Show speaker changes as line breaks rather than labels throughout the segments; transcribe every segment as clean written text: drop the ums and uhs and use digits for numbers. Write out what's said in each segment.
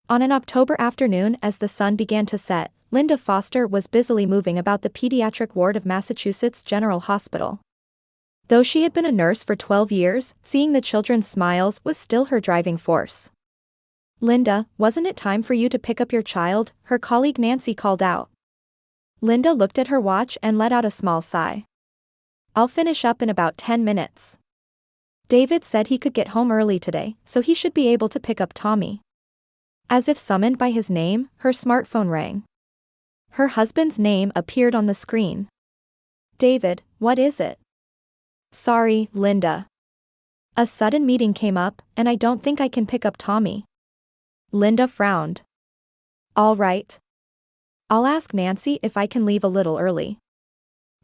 On an October afternoon as the sun began to set, Linda Foster was busily moving about the pediatric ward of Massachusetts General Hospital. Though she had been a nurse for 12 years, seeing the children's smiles was still her driving force. "Linda, wasn't it time for you to pick up your child?" her colleague Nancy called out. Linda looked at her watch and let out a small sigh. "I'll finish up in about 10 minutes. David said he could get home early today, so he should be able to pick up Tommy." As if summoned by his name, her smartphone rang. Her husband's name appeared on the screen. "David, what is it?" "Sorry, Linda. A sudden meeting came up, and I don't think I can pick up Tommy." Linda frowned. "All right. I'll ask Nancy if I can leave a little early."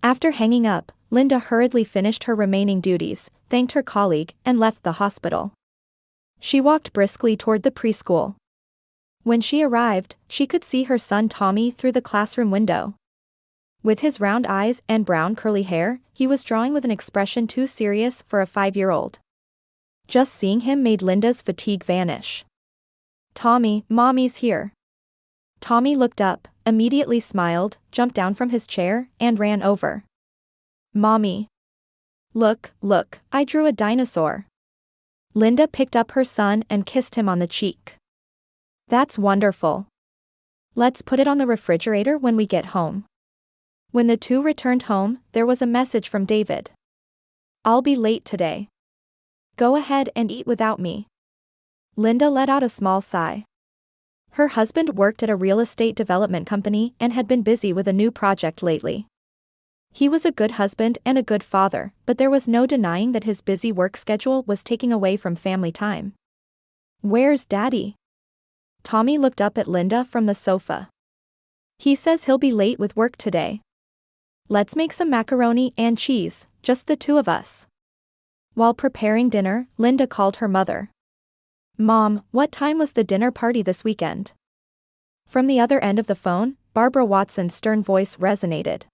After hanging up, Linda hurriedly finished her remaining duties, thanked her colleague, and left the hospital. She walked briskly toward the preschool. When she arrived, she could see her son Tommy through the classroom window. With his round eyes and brown curly hair, he was drawing with an expression too serious for a 5-year-old. Just seeing him made Linda's fatigue vanish. "Tommy, Mommy's here." Tommy looked up, immediately smiled, jumped down from his chair, and ran over. "Mommy. Look, I drew a dinosaur." Linda picked up her son and kissed him on the cheek. "That's wonderful. Let's put it on the refrigerator when we get home." When the two returned home, there was a message from David. "I'll be late today. Go ahead and eat without me." Linda let out a small sigh. Her husband worked at a real estate development company and had been busy with a new project lately. He was a good husband and a good father, but there was no denying that his busy work schedule was taking away from family time. "Where's Daddy?" Tommy looked up at Linda from the sofa. "He says he'll be late with work today. Let's make some macaroni and cheese, just the two of us." While preparing dinner, Linda called her mother. "Mom, what time was the dinner party this weekend?" From the other end of the phone, Barbara Watson's stern voice resonated.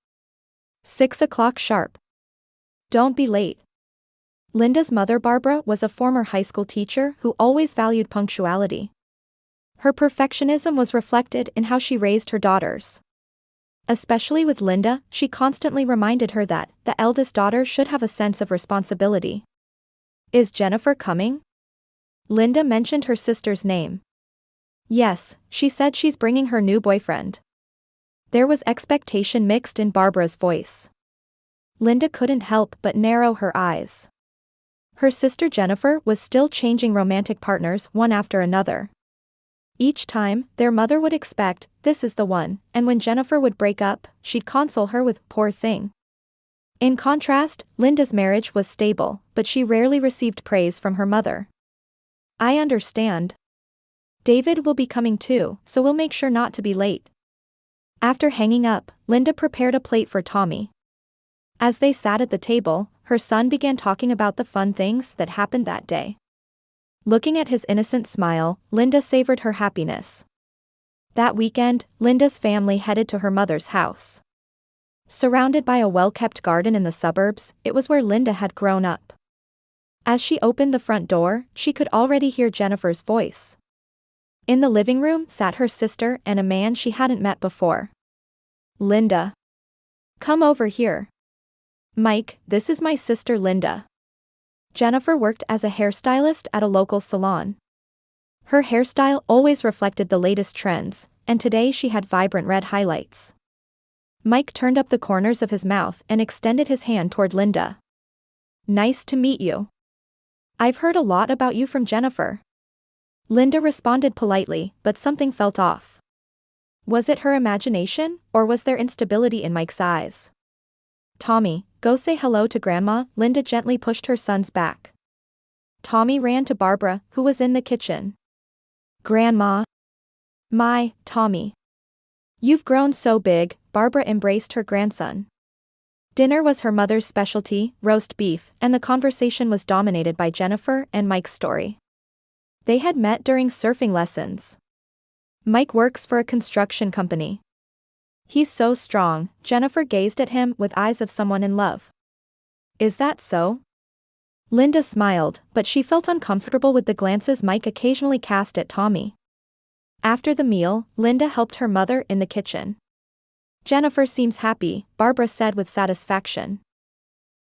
6 o'clock sharp. Don't be late." Linda's mother Barbara was a former high school teacher who always valued punctuality. Her perfectionism was reflected in how she raised her daughters. Especially with Linda, she constantly reminded her that the eldest daughter should have a sense of responsibility. "Is Jennifer coming?" Linda mentioned her sister's name. "Yes, she said she's bringing her new boyfriend." There was expectation mixed in Barbara's voice. Linda couldn't help but narrow her eyes. Her sister Jennifer was still changing romantic partners one after another. Each time, their mother would expect, "This is the one," and when Jennifer would break up, she'd console her with, "Poor thing." In contrast, Linda's marriage was stable, but she rarely received praise from her mother. "I understand. David will be coming too, so we'll make sure not to be late." After hanging up, Linda prepared a plate for Tommy. As they sat at the table, her son began talking about the fun things that happened that day. Looking at his innocent smile, Linda savored her happiness. That weekend, Linda's family headed to her mother's house. Surrounded by a well-kept garden in the suburbs, it was where Linda had grown up. As she opened the front door, she could already hear Jennifer's voice. In the living room sat her sister and a man she hadn't met before. "Linda. Come over here. Mike, this is my sister Linda." Jennifer worked as a hairstylist at a local salon. Her hairstyle always reflected the latest trends, and today she had vibrant red highlights. Mike turned up the corners of his mouth and extended his hand toward Linda. "Nice to meet you. I've heard a lot about you from Jennifer." Linda responded politely, but something felt off. Was it her imagination, or was there instability in Mike's eyes? "Tommy, go say hello to Grandma," Linda gently pushed her son's back. Tommy ran to Barbara, who was in the kitchen. "Grandma." "My, Tommy. You've grown so big," Barbara embraced her grandson. Dinner was her mother's specialty, roast beef, and the conversation was dominated by Jennifer and Mike's story. They had met during surfing lessons. "Mike works for a construction company. He's so strong," Jennifer gazed at him with eyes of someone in love. "Is that so?" Linda smiled, but she felt uncomfortable with the glances Mike occasionally cast at Tommy. After the meal, Linda helped her mother in the kitchen. Jennifer seems happy, Barbara said with satisfaction.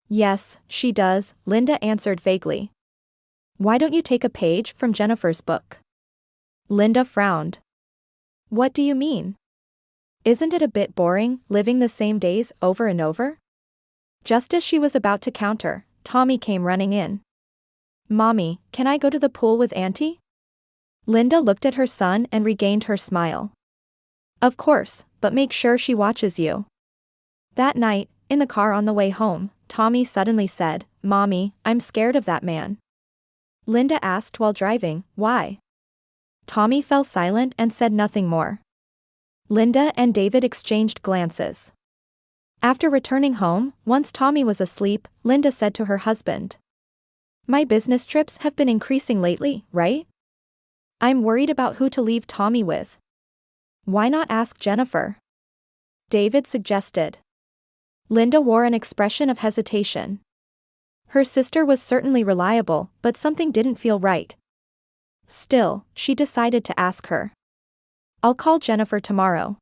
Yes, she does, Linda answered vaguely. Why don't you take a page from Jennifer's book? Linda frowned. What do you mean? Isn't it a bit boring, living the same days over and over? Just as she was about to counter, Tommy came running in. Mommy, can I go to the pool with Auntie? Linda looked at her son and regained her smile. Of course, but make sure she watches you. That night, in the car on the way home, Tommy suddenly said, Mommy, I'm scared of that man. Linda asked while driving, why? Tommy fell silent and said nothing more. Linda and David exchanged glances. After returning home, once Tommy was asleep, Linda said to her husband. My business trips have been increasing lately, right? I'm worried about who to leave Tommy with. Why not ask Jennifer? David suggested. Linda wore an expression of hesitation. Her sister was certainly reliable, but something didn't feel right. Still, she decided to ask her. I'll call Jennifer tomorrow.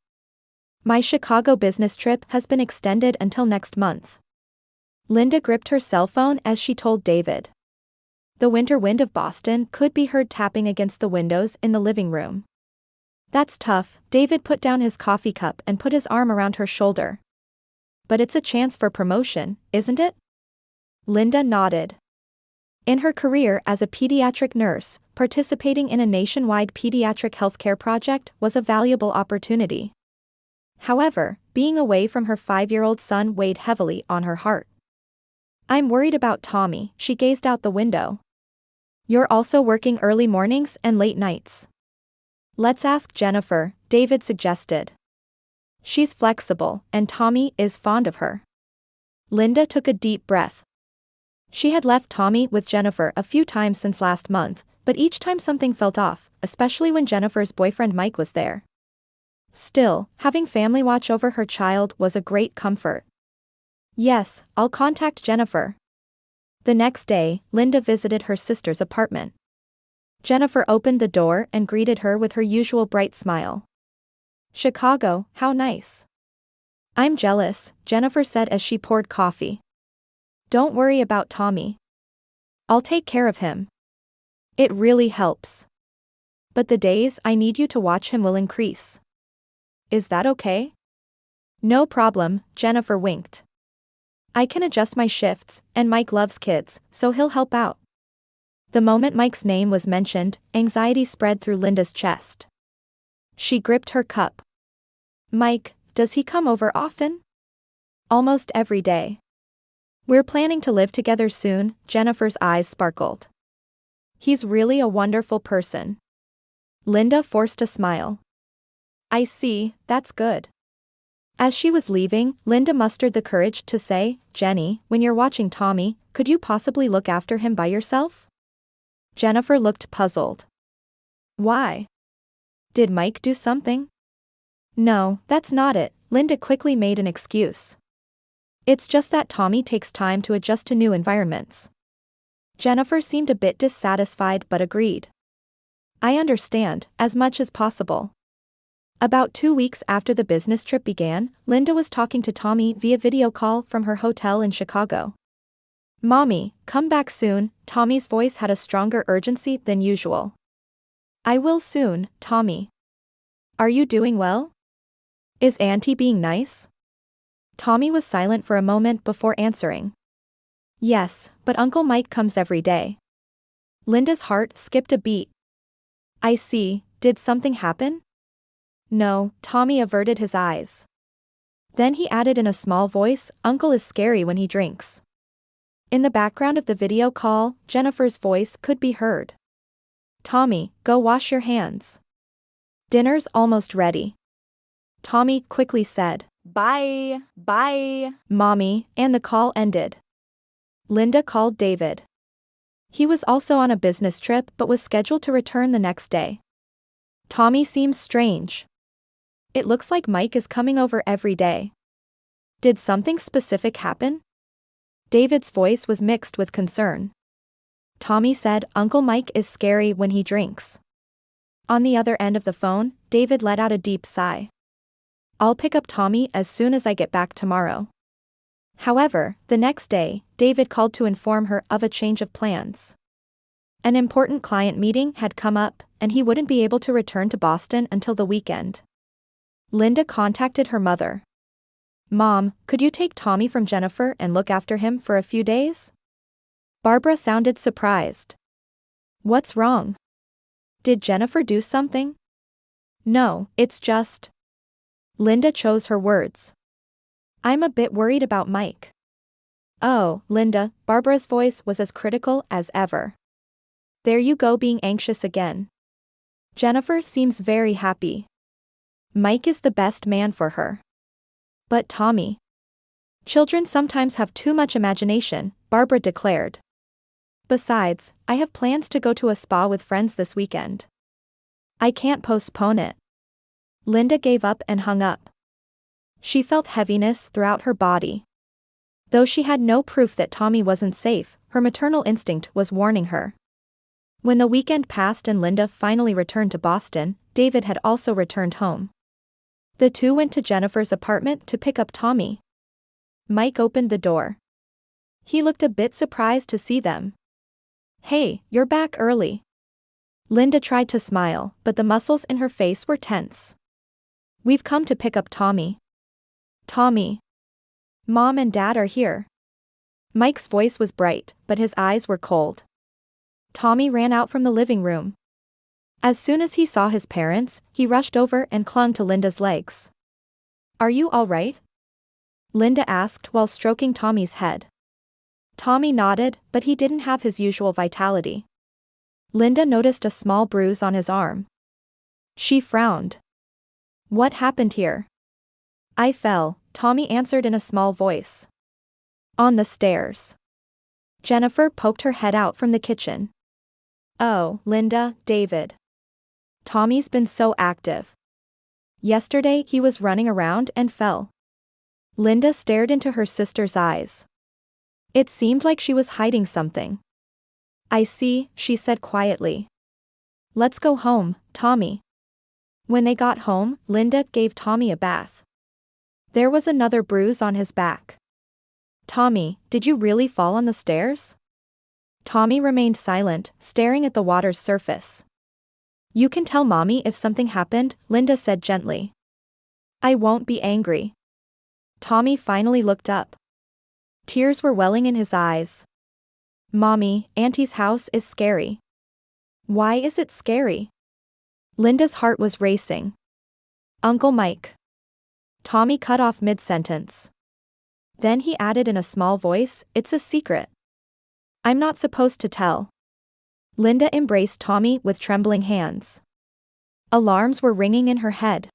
My Chicago business trip has been extended until next month. Linda gripped her cell phone as she told David. The winter wind of Boston could be heard tapping against the windows in the living room. That's tough, David put down his coffee cup and put his arm around her shoulder. But it's a chance for promotion, isn't it? Linda nodded. In her career as a pediatric nurse, participating in a nationwide pediatric healthcare project was a valuable opportunity. However, being away from her 5-year-old son weighed heavily on her heart. I'm worried about Tommy, she gazed out the window. You're also working early mornings and late nights. Let's ask Jennifer, David suggested. She's flexible, and Tommy is fond of her. Linda took a deep breath. She had left Tommy with Jennifer a few times since last month, but each time something felt off, especially when Jennifer's boyfriend Mike was there. Still, having family watch over her child was a great comfort. Yes, I'll contact Jennifer. The next day, Linda visited her sister's apartment. Jennifer opened the door and greeted her with her usual bright smile. Chicago, how nice. I'm jealous, Jennifer said as she poured coffee. Don't worry about Tommy. I'll take care of him. It really helps. But the days I need you to watch him will increase. Is that okay? No problem, Jennifer winked. I can adjust my shifts, and Mike loves kids, so he'll help out. The moment Mike's name was mentioned, anxiety spread through Linda's chest. She gripped her cup. Mike, does he come over often? Almost every day. We're planning to live together soon, Jennifer's eyes sparkled. He's really a wonderful person. Linda forced a smile. I see, that's good. As she was leaving, Linda mustered the courage to say, Jenny, when you're watching Tommy, could you possibly look after him by yourself? Jennifer looked puzzled. Why? Did Mike do something? No, that's not it, Linda quickly made an excuse. It's just that Tommy takes time to adjust to new environments. Jennifer seemed a bit dissatisfied but agreed. I understand, as much as possible. About 2 weeks after the business trip began, Linda was talking to Tommy via video call from her hotel in Chicago. Mommy, come back soon, Tommy's voice had a stronger urgency than usual. I will soon, Tommy. Are you doing well? Is Auntie being nice? Tommy was silent for a moment before answering. Yes, but Uncle Mike comes every day. Linda's heart skipped a beat. I see, did something happen? No, Tommy averted his eyes. Then he added in a small voice, Uncle is scary when he drinks. In the background of the video call, Jennifer's voice could be heard. Tommy, go wash your hands. Dinner's almost ready. Tommy quickly said, Bye, Mommy, and the call ended. Linda called David. He was also on a business trip but was scheduled to return the next day. Tommy seems strange. It looks like Mike is coming over every day. Did something specific happen? David's voice was mixed with concern. Tommy said Uncle Mike is scary when he drinks. On the other end of the phone, David let out a deep sigh. I'll pick up Tommy as soon as I get back tomorrow. However, the next day, David called to inform her of a change of plans. An important client meeting had come up, and he wouldn't be able to return to Boston until the weekend. Linda contacted her mother. Mom, could you take Tommy from Jennifer and look after him for a few days? Barbara sounded surprised. What's wrong? Did Jennifer do something? No, it's just. Linda chose her words. I'm a bit worried about Mike. Oh, Linda, Barbara's voice was as critical as ever. There you go being anxious again. Jennifer seems very happy. Mike is the best man for her. But Tommy. Children sometimes have too much imagination, Barbara declared. Besides, I have plans to go to a spa with friends this weekend. I can't postpone it. Linda gave up and hung up. She felt heaviness throughout her body. Though she had no proof that Tommy wasn't safe, her maternal instinct was warning her. When the weekend passed and Linda finally returned to Boston, David had also returned home. The two went to Jennifer's apartment to pick up Tommy. Mike opened the door. He looked a bit surprised to see them. Hey, you're back early. Linda tried to smile, but the muscles in her face were tense. We've come to pick up Tommy. Tommy. Mom and Dad are here. Mike's voice was bright, but his eyes were cold. Tommy ran out from the living room. As soon as he saw his parents, he rushed over and clung to Linda's legs. Are you all right? Linda asked while stroking Tommy's head. Tommy nodded, but he didn't have his usual vitality. Linda noticed a small bruise on his arm. She frowned. What happened here? I fell, Tommy answered in a small voice. On the stairs. Jennifer poked her head out from the kitchen. Oh, Linda, David. Tommy's been so active. Yesterday he was running around and fell. Linda stared into her sister's eyes. It seemed like she was hiding something. I see, she said quietly. Let's go home, Tommy. When they got home, Linda gave Tommy a bath. There was another bruise on his back. Tommy, did you really fall on the stairs? Tommy remained silent, staring at the water's surface. You can tell Mommy if something happened, Linda said gently. I won't be angry. Tommy finally looked up. Tears were welling in his eyes. Mommy, Auntie's house is scary. Why is it scary? Linda's heart was racing. Uncle Mike. Tommy cut off mid-sentence. Then he added in a small voice, it's a secret. I'm not supposed to tell. Linda embraced Tommy with trembling hands. Alarms were ringing in her head.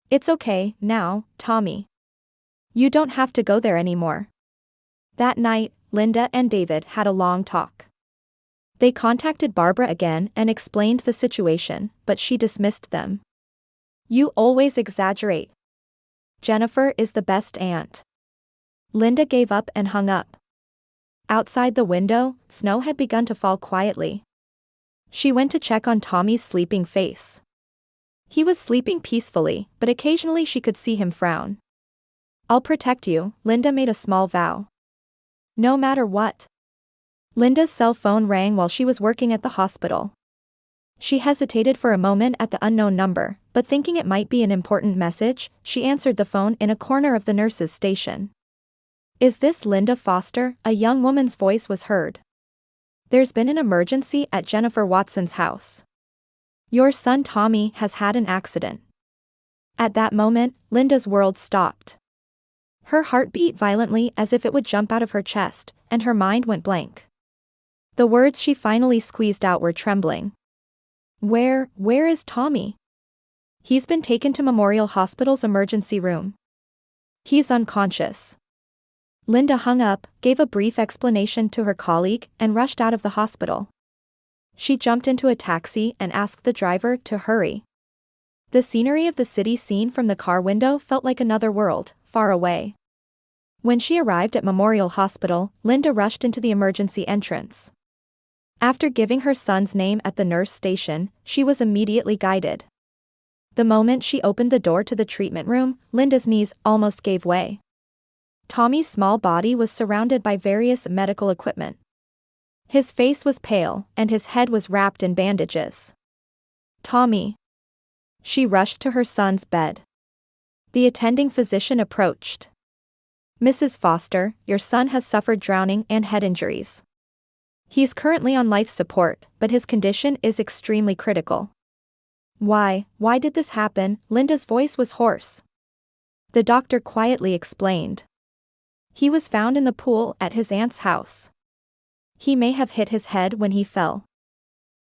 It's okay, now, Tommy. You don't have to go there anymore. That night, Linda and David had a long talk. They contacted Barbara again and explained the situation, but she dismissed them. You always exaggerate. Jennifer is the best aunt. Linda gave up and hung up. Outside the window, snow had begun to fall quietly. She went to check on Tommy's sleeping face. He was sleeping peacefully, but occasionally she could see him frown. I'll protect you, Linda made a small vow. No matter what. Linda's cell phone rang while she was working at the hospital. She hesitated for a moment at the unknown number, but thinking it might be an important message, she answered the phone in a corner of the nurse's station. Is this Linda Foster? A young woman's voice was heard. There's been an emergency at Jennifer Watson's house. Your son Tommy has had an accident. At that moment, Linda's world stopped. Her heart beat violently as if it would jump out of her chest, and her mind went blank. The words she finally squeezed out were trembling. Where is Tommy? He's been taken to Memorial Hospital's emergency room. He's unconscious. Linda hung up, gave a brief explanation to her colleague, and rushed out of the hospital. She jumped into a taxi and asked the driver to hurry. The scenery of the city seen from the car window felt like another world, far away. When she arrived at Memorial Hospital, Linda rushed into the emergency entrance. After giving her son's name at the nurse station, she was immediately guided. The moment she opened the door to the treatment room, Linda's knees almost gave way. Tommy's small body was surrounded by various medical equipment. His face was pale, and his head was wrapped in bandages. "Tommy." She rushed to her son's bed. The attending physician approached. "Mrs. Foster, your son has suffered drowning and head injuries. He's currently on life support, but his condition is extremely critical." Why did this happen?" Linda's voice was hoarse. The doctor quietly explained. "He was found in the pool at his aunt's house. He may have hit his head when he fell."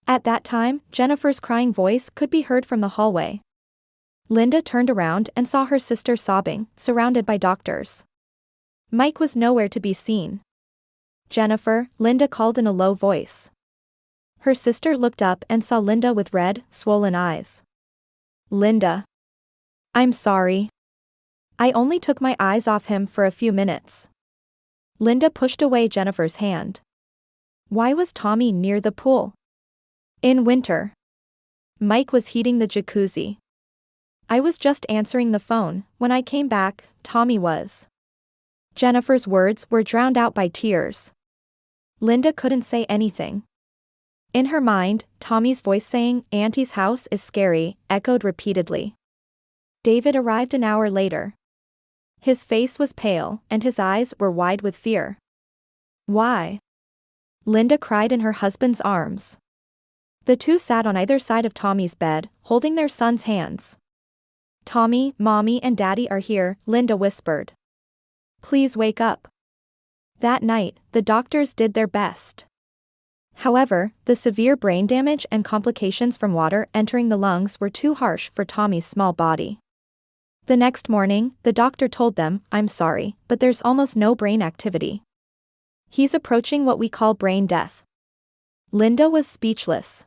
At that time, Jennifer's crying voice could be heard from the hallway. Linda turned around and saw her sister sobbing, surrounded by doctors. Mike was nowhere to be seen. "Jennifer," Linda called in a low voice. Her sister looked up and saw Linda with red, swollen eyes. "Linda. I'm sorry. I only took my eyes off him for a few minutes." Linda pushed away Jennifer's hand. Why was Tommy near the pool? In winter. Mike was heating the jacuzzi. "I was just answering the phone. When I came back, Tommy was." Jennifer's words were drowned out by tears. Linda couldn't say anything. In her mind, Tommy's voice saying, "Auntie's house is scary," echoed repeatedly. David arrived an hour later. His face was pale, and his eyes were wide with fear. "Why?" Linda cried in her husband's arms. The two sat on either side of Tommy's bed, holding their son's hands. "Tommy, Mommy and Daddy are here," Linda whispered. "Please wake up." That night, the doctors did their best. However, the severe brain damage and complications from water entering the lungs were too harsh for Tommy's small body. The next morning, the doctor told them, "I'm sorry, but there's almost no brain activity. He's approaching what we call brain death." Linda was speechless.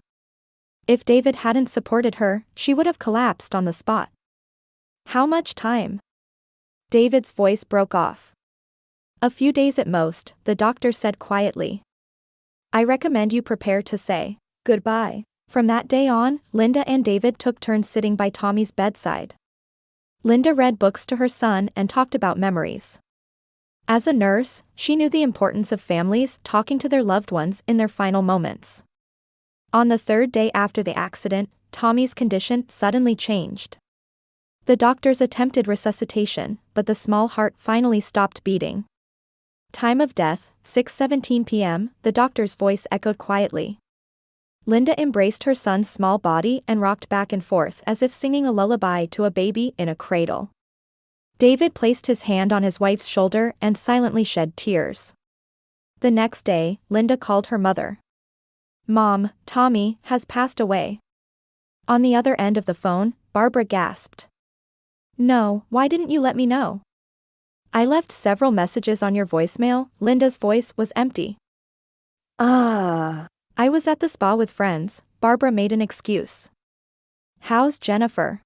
If David hadn't supported her, she would have collapsed on the spot. "How much time?" David's voice broke off. "A few days at most," the doctor said quietly. "I recommend you prepare to say goodbye." From that day on, Linda and David took turns sitting by Tommy's bedside. Linda read books to her son and talked about memories. As a nurse, she knew the importance of families talking to their loved ones in their final moments. On the third day after the accident, Tommy's condition suddenly changed. The doctors attempted resuscitation, but the small heart finally stopped beating. Time of death, 6:17 p.m., the doctor's voice echoed quietly. Linda embraced her son's small body and rocked back and forth as if singing a lullaby to a baby in a cradle. David placed his hand on his wife's shoulder and silently shed tears. The next day, Linda called her mother. "Mom, Tommy has passed away." On the other end of the phone, Barbara gasped. "No, why didn't you let me know?" "I left several messages on your voicemail." Linda's voice was empty. "I was at the spa with friends," Barbara made an excuse. "How's Jennifer?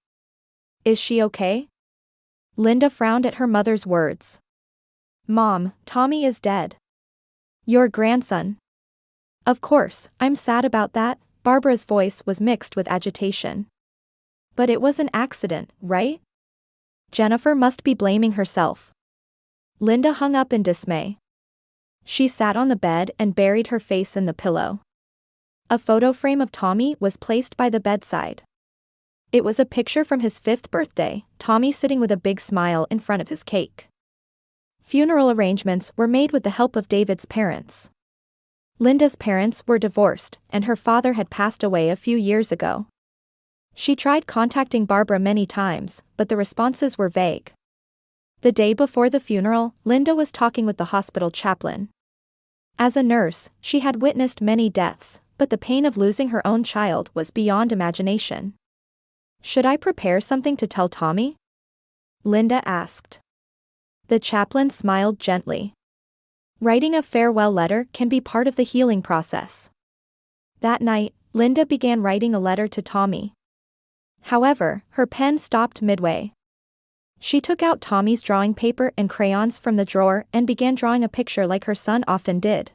Is she okay?" Linda frowned at her mother's words. "Mom, Tommy is dead." "Your grandson?" "Of course, I'm sad about that." Barbara's voice was mixed with agitation. "But it was an accident, right? Jennifer must be blaming herself." Linda hung up in dismay. She sat on the bed and buried her face in the pillow. A photo frame of Tommy was placed by the bedside. It was a picture from his 5th birthday, Tommy sitting with a big smile in front of his cake. Funeral arrangements were made with the help of David's parents. Linda's parents were divorced, and her father had passed away a few years ago. She tried contacting Barbara many times, but the responses were vague. The day before the funeral, Linda was talking with the hospital chaplain. As a nurse, she had witnessed many deaths, but the pain of losing her own child was beyond imagination. "Should I prepare something to tell Tommy?" Linda asked. The chaplain smiled gently. "Writing a farewell letter can be part of the healing process." That night, Linda began writing a letter to Tommy. However, her pen stopped midway. She took out Tommy's drawing paper and crayons from the drawer and began drawing a picture like her son often did.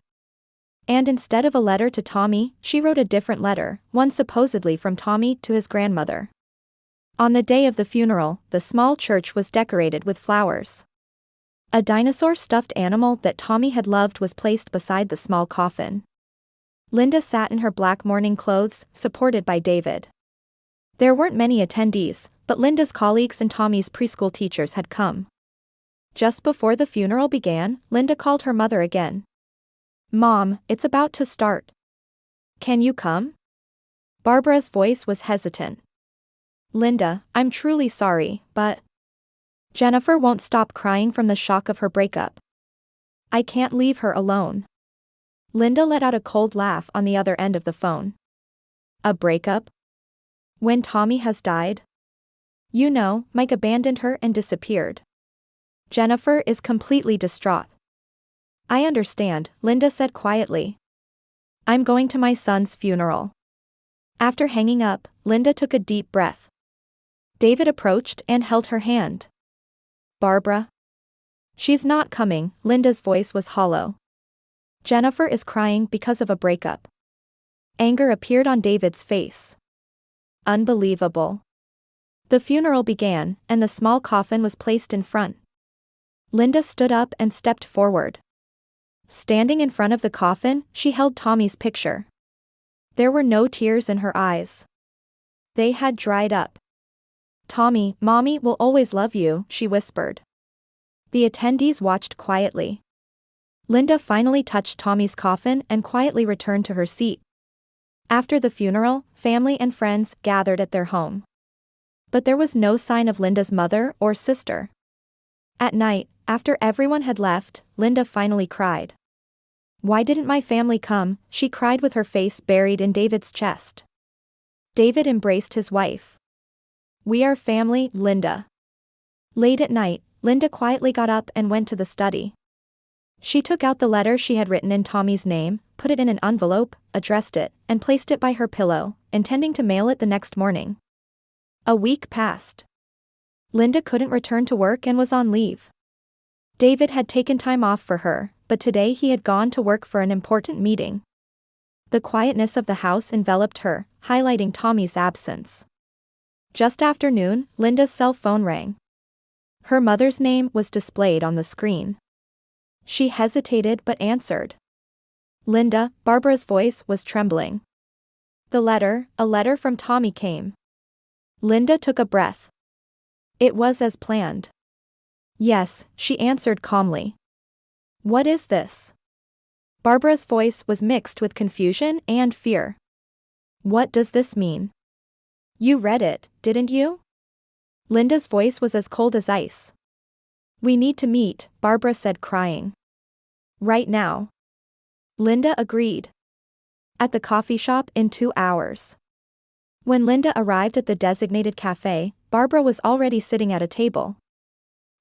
And instead of a letter to Tommy, she wrote a different letter, one supposedly from Tommy to his grandmother. On the day of the funeral, the small church was decorated with flowers. A dinosaur stuffed animal that Tommy had loved was placed beside the small coffin. Linda sat in her black mourning clothes, supported by David. There weren't many attendees, but Linda's colleagues and Tommy's preschool teachers had come. Just before the funeral began, Linda called her mother again. "Mom, it's about to start. Can you come?" Barbara's voice was hesitant. "Linda, I'm truly sorry, but..." Jennifer won't stop crying from the shock of her breakup. "I can't leave her alone." Linda let out a cold laugh on the other end of the phone. "A breakup? When Tommy has died? You know, Mike abandoned her and disappeared." Jennifer is completely distraught. "I understand," Linda said quietly. "I'm going to my son's funeral." After hanging up, Linda took a deep breath. David approached and held her hand. "Barbara?" "She's not coming," Linda's voice was hollow. "Jennifer is crying because of a breakup." Anger appeared on David's face. Unbelievable. The funeral began, and the small coffin was placed in front. Linda stood up and stepped forward. Standing in front of the coffin, she held Tommy's picture. There were no tears in her eyes. They had dried up. "Tommy, Mommy will always love you," she whispered. The attendees watched quietly. Linda finally touched Tommy's coffin and quietly returned to her seat. After the funeral, family and friends gathered at their home. But there was no sign of Linda's mother or sister. At night, after everyone had left, Linda finally cried. "Why didn't my family come?" she cried with her face buried in David's chest. David embraced his wife. "We are family, Linda." Late at night, Linda quietly got up and went to the study. She took out the letter she had written in Tommy's name, put it in an envelope, addressed it, and placed it by her pillow, intending to mail it the next morning. A week passed. Linda couldn't return to work and was on leave. David had taken time off for her, but today he had gone to work for an important meeting. The quietness of the house enveloped her, highlighting Tommy's absence. Just after noon, Linda's cell phone rang. Her mother's name was displayed on the screen. She hesitated but answered. "Linda," Barbara's voice was trembling. A letter from Tommy came. Linda took a breath. It was as planned. "Yes," she answered calmly. "What is this?" Barbara's voice was mixed with confusion and fear. "What does this mean? You read it, didn't you?" Linda's voice was as cold as ice. "We need to meet," Barbara said, crying. "Right now." Linda agreed. "At the coffee shop in 2 hours." When Linda arrived at the designated cafe, Barbara was already sitting at a table.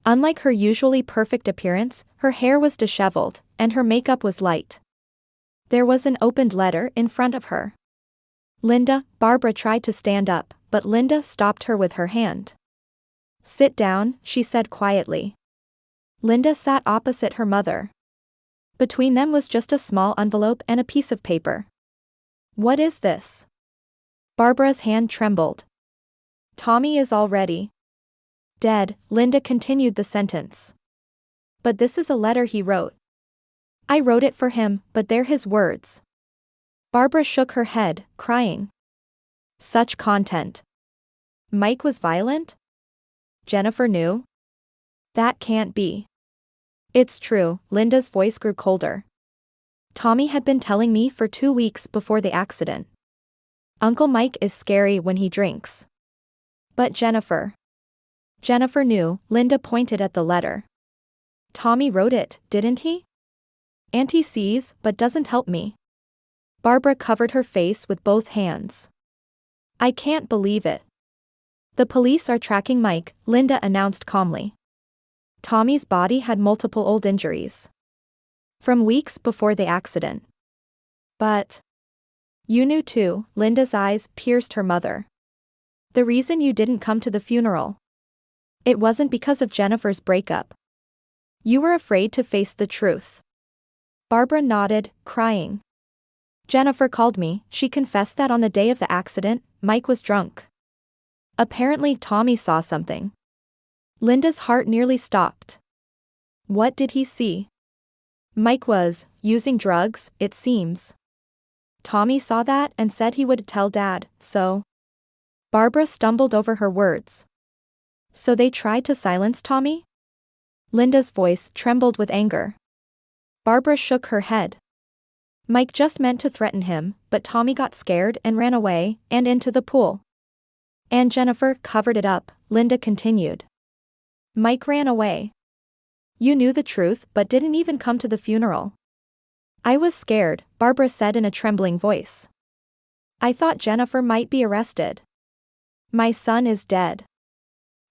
Unlike her usually perfect appearance, her hair was disheveled, and her makeup was light. There was an opened letter in front of her. "Linda," Barbara tried to stand up, but Linda stopped her with her hand. "Sit down," she said quietly. Linda sat opposite her mother. Between them was just a small envelope and a piece of paper. "What is this?" Barbara's hand trembled. "Tommy is already dead," Linda continued the sentence. "But this is a letter he wrote. I wrote it for him, but they're his words." Barbara shook her head, crying. "Such content. Mike was violent? Jennifer knew? That can't be." "It's true," Linda's voice grew colder. "Tommy had been telling me for 2 weeks before the accident. Uncle Mike is scary when he drinks." "But Jennifer knew," Linda pointed at the letter. "Tommy wrote it, didn't he? Auntie sees, but doesn't help me." Barbara covered her face with both hands. "I can't believe it." "The police are tracking Mike," Linda announced calmly. Tommy's body had multiple old injuries from weeks before the accident. "But you knew too," Linda's eyes pierced her mother. "The reason you didn't come to the funeral. It wasn't because of Jennifer's breakup. You were afraid to face the truth." Barbara nodded, crying. Jennifer called me. She confessed that on the day of the accident, Mike was drunk. Apparently Tommy saw something. Linda's heart nearly stopped. What did he see? Mike was using drugs, it seems. Tommy saw that and said he would tell Dad, so. Barbara stumbled over her words. So they tried to silence Tommy? Linda's voice trembled with anger. Barbara shook her head. Mike just meant to threaten him, but Tommy got scared and ran away, and into the pool. And Jennifer covered it up, Linda continued. Mike ran away. You knew the truth but didn't even come to the funeral. I was scared, Barbara said in a trembling voice. I thought Jennifer might be arrested. My son is dead.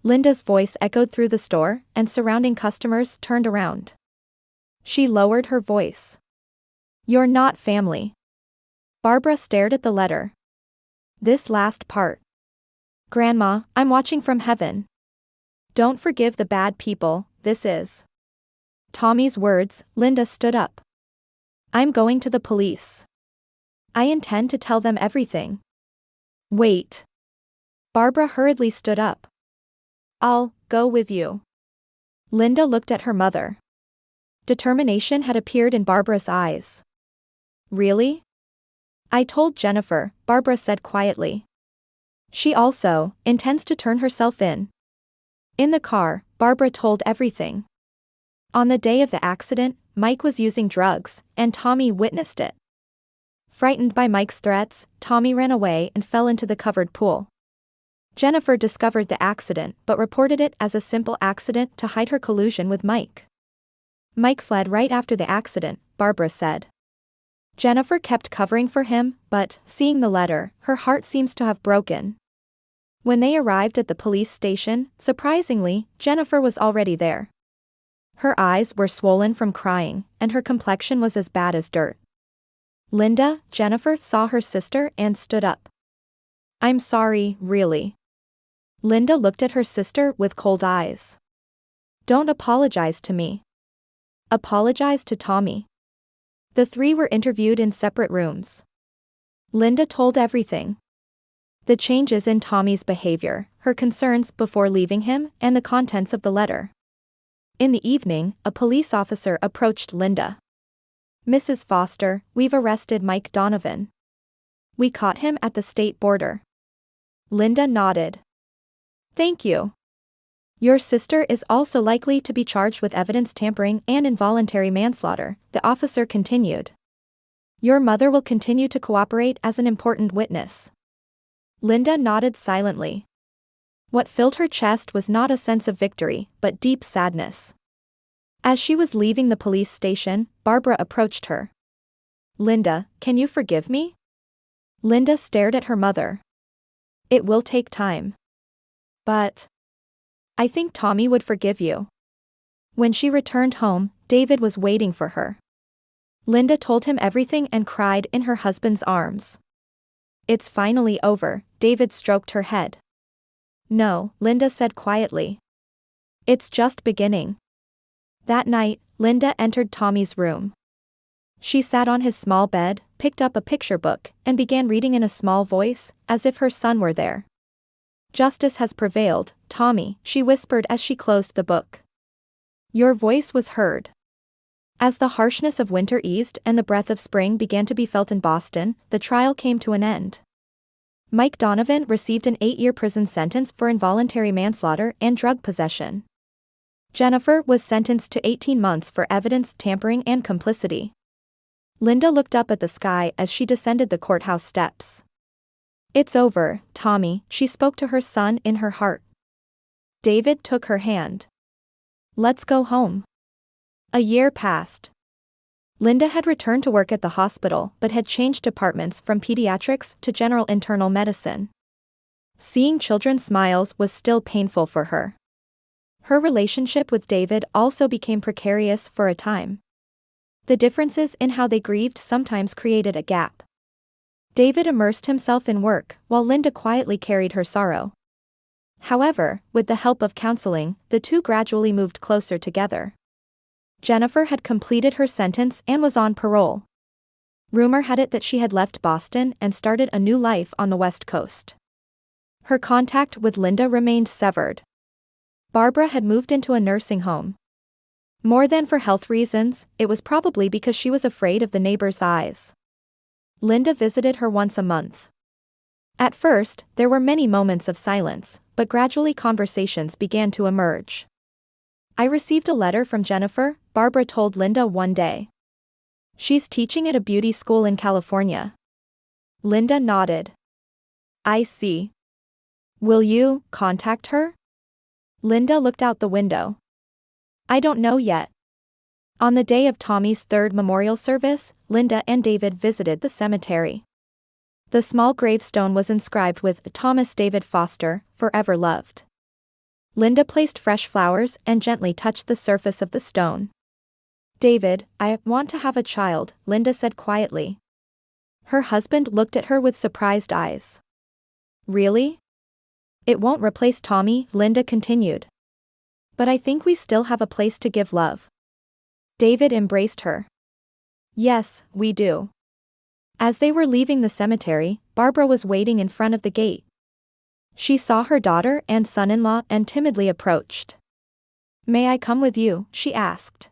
Linda's voice echoed through the store, and surrounding customers turned around. She lowered her voice. You're not family. Barbara stared at the letter. This last part. Grandma, I'm watching from heaven. Don't forgive the bad people, this is. Tommy's words. Linda stood up. I'm going to the police. I intend to tell them everything. Wait. Barbara hurriedly stood up. I'll go with you. Linda looked at her mother. Determination had appeared in Barbara's eyes. Really? I told Jennifer, Barbara said quietly. She also intends to turn herself in. In the car, Barbara told everything. On the day of the accident, Mike was using drugs, and Tommy witnessed it. Frightened by Mike's threats, Tommy ran away and fell into the covered pool. Jennifer discovered the accident but reported it as a simple accident to hide her collusion with Mike. Mike fled right after the accident, Barbara said. Jennifer kept covering for him, but, seeing the letter, her heart seems to have broken. When they arrived at the police station, surprisingly, Jennifer was already there. Her eyes were swollen from crying, and her complexion was as bad as dirt. Linda, Jennifer saw her sister and stood up. I'm sorry, really. Linda looked at her sister with cold eyes. Don't apologize to me. Apologize to Tommy. The three were interviewed in separate rooms. Linda told everything. The changes in Tommy's behavior, her concerns before leaving him, and the contents of the letter. In the evening, a police officer approached Linda. Mrs. Foster, we've arrested Mike Donovan. We caught him at the state border. Linda nodded. Thank you. Your sister is also likely to be charged with evidence tampering and involuntary manslaughter, the officer continued. Your mother will continue to cooperate as an important witness. Linda nodded silently. What filled her chest was not a sense of victory, but deep sadness. As she was leaving the police station, Barbara approached her. Linda, can you forgive me? Linda stared at her mother. It will take time. But I think Tommy would forgive you. When she returned home, David was waiting for her. Linda told him everything and cried in her husband's arms. It's finally over, David stroked her head. No, Linda said quietly. It's just beginning. That night, Linda entered Tommy's room. She sat on his small bed, picked up a picture book, and began reading in a small voice, as if her son were there. Justice has prevailed, Tommy, she whispered as she closed the book. Your voice was heard. As the harshness of winter eased and the breath of spring began to be felt in Boston, the trial came to an end. Mike Donovan received an 8-year prison sentence for involuntary manslaughter and drug possession. Jennifer was sentenced to 18 months for evidence tampering and complicity. Linda looked up at the sky as she descended the courthouse steps. It's over, Tommy, she spoke to her son in her heart. David took her hand. Let's go home. A year passed. Linda had returned to work at the hospital but had changed departments from pediatrics to general internal medicine. Seeing children's smiles was still painful for her. Her relationship with David also became precarious for a time. The differences in how they grieved sometimes created a gap. David immersed himself in work, while Linda quietly carried her sorrow. However, with the help of counseling, the two gradually moved closer together. Jennifer had completed her sentence and was on parole. Rumor had it that she had left Boston and started a new life on the West Coast. Her contact with Linda remained severed. Barbara had moved into a nursing home. More than for health reasons, it was probably because she was afraid of the neighbors' eyes. Linda visited her once a month. At first, there were many moments of silence, but gradually conversations began to emerge. "I received a letter from Jennifer," Barbara told Linda one day. "She's teaching at a beauty school in California." Linda nodded. "I see. Will you contact her?" Linda looked out the window. "I don't know yet." On the day of Tommy's third memorial service, Linda and David visited the cemetery. The small gravestone was inscribed with "Thomas David Foster, forever loved." Linda placed fresh flowers and gently touched the surface of the stone. "David, I want to have a child," Linda said quietly. Her husband looked at her with surprised eyes. "Really? It won't replace Tommy," Linda continued. "But I think we still have a place to give love." David embraced her. "Yes, we do." As they were leaving the cemetery, Barbara was waiting in front of the gate. She saw her daughter and son-in-law and timidly approached. "May I come with you?" she asked.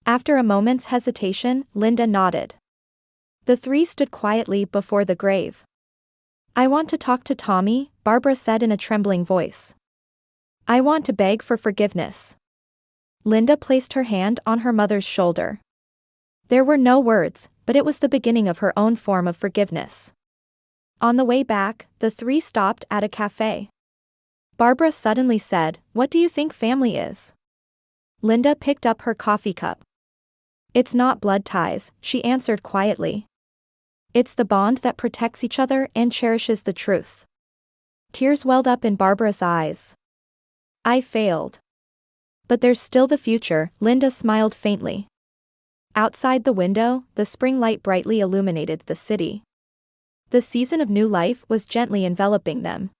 After a moment's hesitation, Linda nodded. The three stood quietly before the grave. "I want to talk to Tommy," Barbara said in a trembling voice. "I want to beg for forgiveness." Linda placed her hand on her mother's shoulder. There were no words, but it was the beginning of her own form of forgiveness. On the way back, the three stopped at a cafe. Barbara suddenly said, "What do you think family is?" Linda picked up her coffee cup. "It's not blood ties," she answered quietly. "It's the bond that protects each other and cherishes the truth." Tears welled up in Barbara's eyes. "I failed. But there's still the future," Linda smiled faintly. Outside the window, the spring light brightly illuminated the city. The season of new life was gently enveloping them.